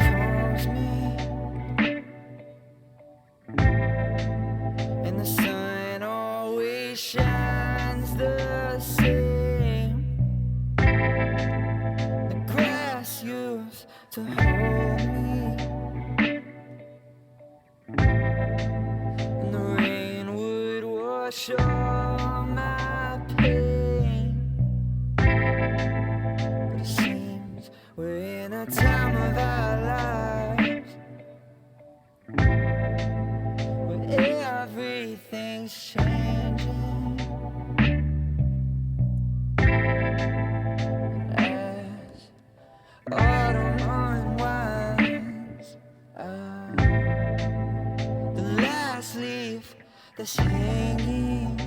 calms me, and the sun always shines the same. The grass used to hold me, and the rain would wash all my pain. But it seems we're in a time of our lives where everything's changing. As autumn unwinds, the last leaf that's hanging,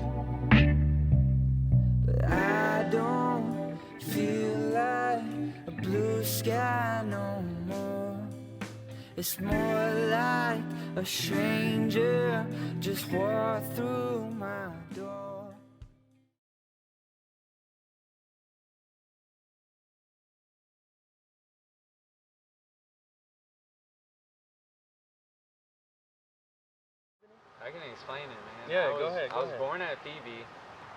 but I don't feel like a blue sky no more. It's more like a stranger just walked through my door. I can explain it, man. Yeah, go ahead. I was born at Phoebe.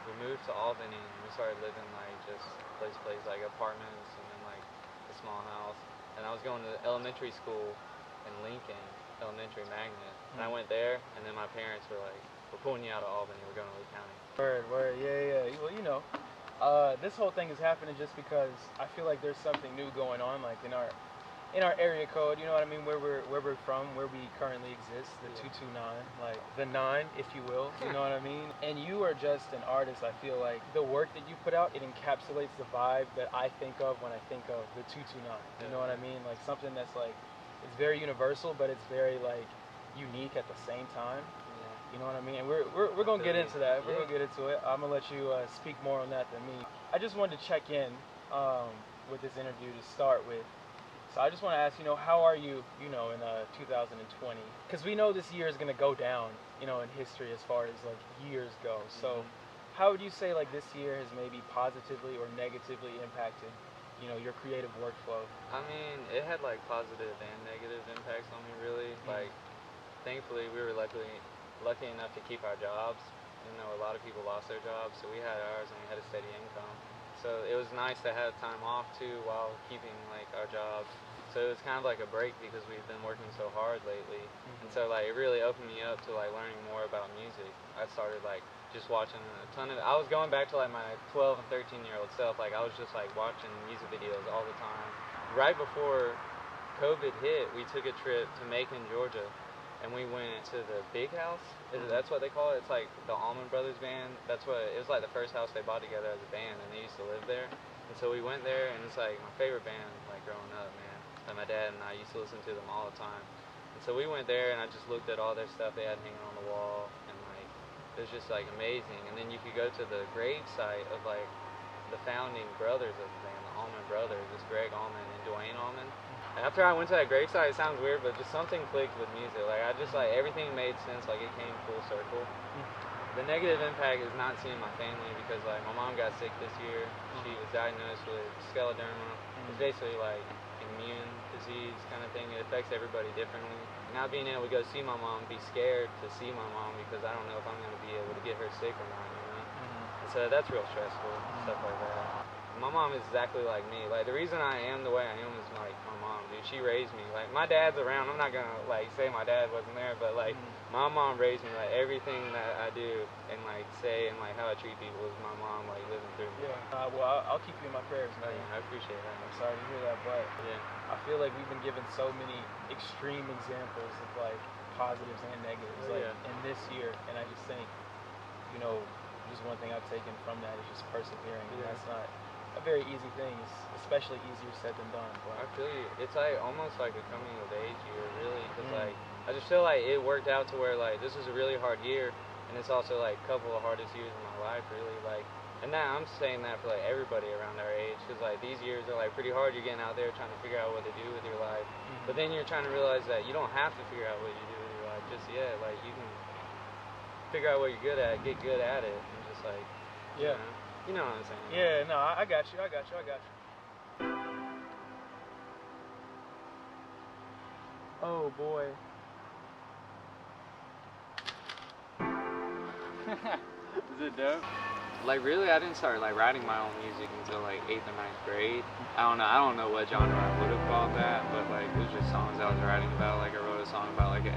We moved to Albany and we started living like just place like apartments and then like a small house. And I was going to elementary school in Lincoln, Elementary Magnet. And I went there and then my parents were like, "We're pulling you out of Albany, we're going to Lee County." Word, yeah. Well, you know, this whole thing is happening just because I feel like there's something new going on, like in our area code, you know what I mean, where we're from, where we currently exist, the 229, like the 9, if you will, you know what I mean? And you are just an artist. I feel like the work that you put out, it encapsulates the vibe that I think of when I think of the 229, you know what I mean? Like something that's like, it's very universal, but it's very like unique at the same time. You know what I mean? And we're gonna get into that. We're gonna get into it. I'm gonna let you speak more on that than me. I just wanted to check in with this interview to start with. So I just want to ask, you know, how are you, you know, in 2020? Because we know this year is going to go down, you know, in history as far as like years go. So how would you say like this year has maybe positively or negatively impacted, you know, your creative workflow? I mean, it had like positive and negative impacts on me, really. Like, thankfully, we were lucky enough to keep our jobs. You know, a lot of people lost their jobs, so we had ours and we had a steady income. So it was nice to have time off too while keeping like our jobs. So it was kind of like a break because we've been working so hard lately. And so like it really opened me up to like learning more about music. I started like just watching a ton of, I was going back to like my 12 and 13-year-old self. Like I was just like watching music videos all the time. Right before COVID hit, we took a trip to Macon, Georgia. And we went to the Big House. That's what they call it. It's like the Allman Brothers band. It was like the first house they bought together as a band, and they used to live there. And so we went there, and it's like my favorite band, like growing up, man. And my dad and I used to listen to them all the time. And so we went there, and I just looked at all their stuff they had hanging on the wall, and like it was just like amazing. And then you could go to the grave site of like the founding brothers of the band, the Allman Brothers. It's Greg Allman and Dwayne Allman. After I went to that gravesite, it sounds weird, but just something clicked with music. Like I just like everything made sense. Like it came full circle. The negative impact is not seeing my family because like my mom got sick this year. She was diagnosed with scleroderma. It's basically like immune disease kind of thing. It affects everybody differently. Not being able to go see my mom, be scared to see my mom because I don't know if I'm going to be able to get her sick or not. You know. And so that's real stressful. Stuff like that. My mom is exactly like me. Like the reason I am the way I am is like my mom, dude. She raised me. Like my dad's around. I'm not gonna like say my dad wasn't there, but like my mom raised me. Like everything that I do and like say and like how I treat people is my mom like living through me. Yeah. Well, I'll keep you in my prayers, man. Yeah, I appreciate that. I'm sorry to hear that, but I feel like we've been given so many extreme examples of like positives and negatives in this year, and I just think, you know, just one thing I've taken from that is just persevering, and that's not a very easy thing. It's especially easier said than done. But I feel you. It's like almost like a coming of age year, really, because like I just feel like it worked out to where like this is a really hard year, and it's also like a couple of hardest years in my life, really. Like, and now I'm saying that for like everybody around our age, because like these years are like pretty hard. You're getting out there trying to figure out what to do with your life, but then you're trying to realize that you don't have to figure out what you do with your life just yet. Like you can figure out what you're good at, get good at it, and just like you know what I'm saying. Yeah, no, I got you. Oh boy. Is it dope? Like really, I didn't start like writing my own music until like 8th or 9th grade. I don't know what genre I would have called that, but like it was just songs I was writing about. Like I wrote a song about like an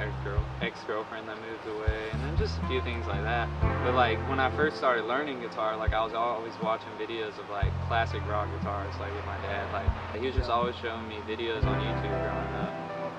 ex-girlfriend that moved away, and then just a few things like that. But like when I first started learning guitar, like I was always watching videos of like classic rock guitars, like with my dad. Like he was just always showing me videos on YouTube growing up,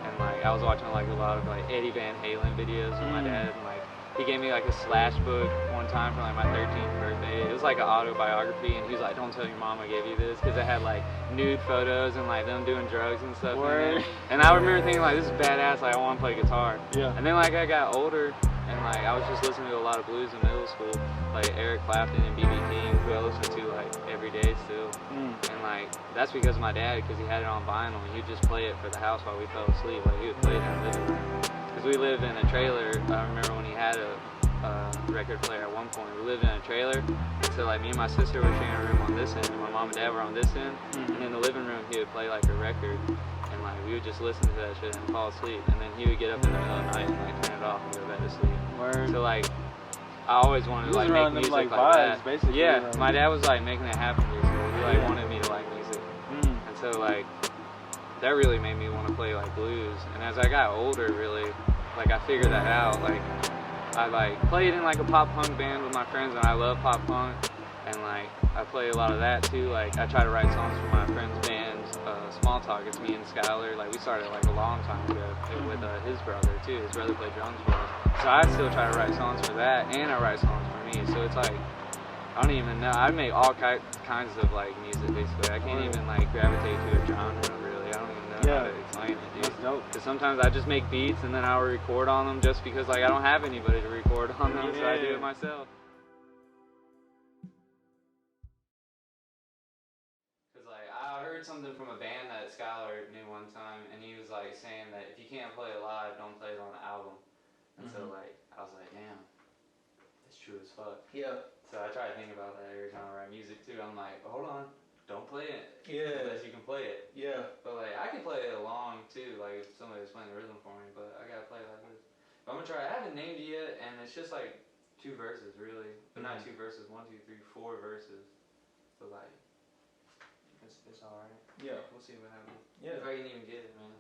and like I was watching like a lot of like Eddie Van Halen videos with my dad, and like he gave me like a Slash book one time for like my 13th birthday. It was like an autobiography, and he was like, "Don't tell your mom I gave you this," because it had like nude photos and like them doing drugs and stuff. Word. And I remember thinking like, "This is badass. Like I want to play guitar." Yeah. And then like I got older, and like I was just listening to a lot of blues in middle school, like Eric Clapton and B.B. King, who I listen to like every day still. And like that's because of my dad, because he had it on vinyl, and he'd just play it for the house while we fell asleep. Like he would play it in the living room. Because we lived in a trailer. I remember when he had a record player at one point. We lived in a trailer, so like me and my sister were sharing a room on this end, and my mom and dad were on this end. And in the living room, he would play like a record, and like we would just listen to that shit and fall asleep. And then he would get up in the middle of the night and like turn it off and go back to sleep. Word. So like I always wanted to like make music like like vibes, that. basically. Yeah, Like, my dad was like making it happen basically. He like wanted me to like music, and so like that really made me want to play like blues. And as I got older, really, like I figured that out. Like I like played in like a pop punk band with my friends, and I love pop punk, and like I play a lot of that too. Like I try to write songs for my friend's bands, Small Talk. It's me and Skylar. Like we started like a long time ago with his brother too. His brother played drums for us. So I still try to write songs for that, and I write songs for me. So it's like I don't even know. I make all kinds of like music basically. I can't even like gravitate to a genre really. I don't even know how to explain it, dude. That's dope. Because sometimes I just make beats and then I'll record on them just because like I don't have anybody to record on them, so I do it myself. Because like I heard something from a band that Skylar knew one time, and he was like saying that if you can't play it live, don't play it on an album. And so like I was like, damn, that's true as fuck. Yeah. So I try to think about that every time I write music too. I'm like, hold on, don't play it unless you can play it. Yeah. But like I can play it along too, like if somebody was playing the rhythm for me, but I gotta play it like this. But I'm gonna try. I haven't named it yet, and it's just like 2 verses really, but not 2 verses. 1, 2, 3, 4 verses. But like it's all right. Yeah. We'll see what happens. Yeah. If I can even get it, man.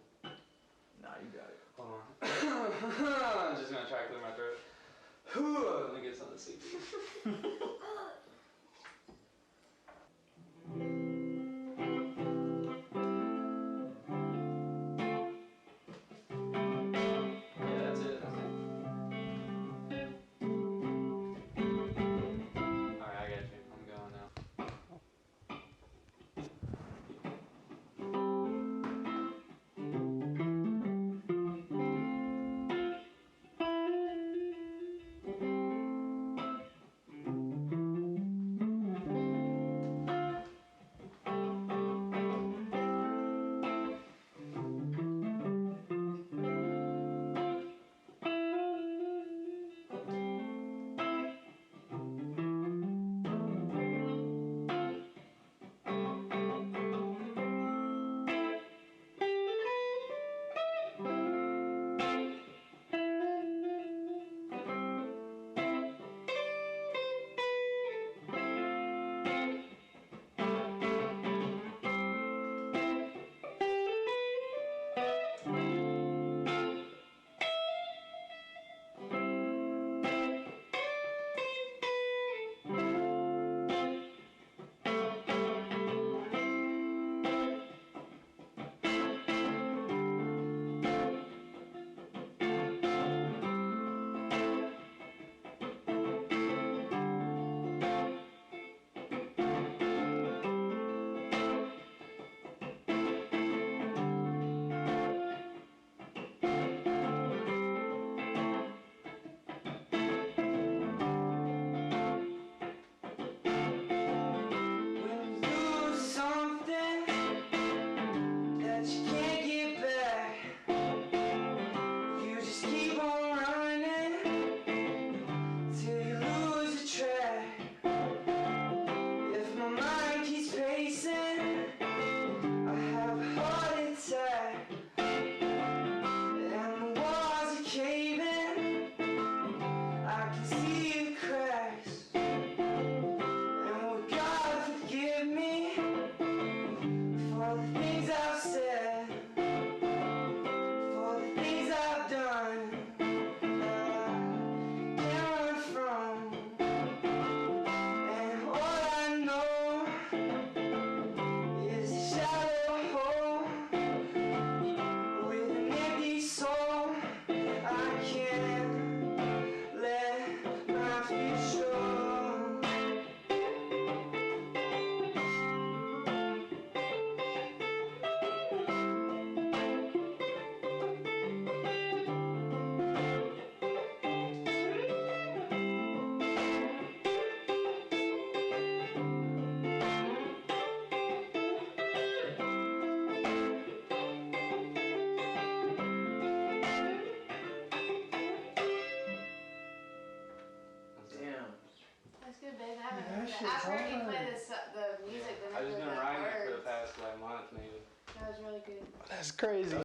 Nah, you got it. Hold on. I'm just gonna try to clear my throat. Let me get something to sleep. shit's I've heard you hard. play the music. I've just been writing it for the words. past like month maybe. That was really good. That's crazy.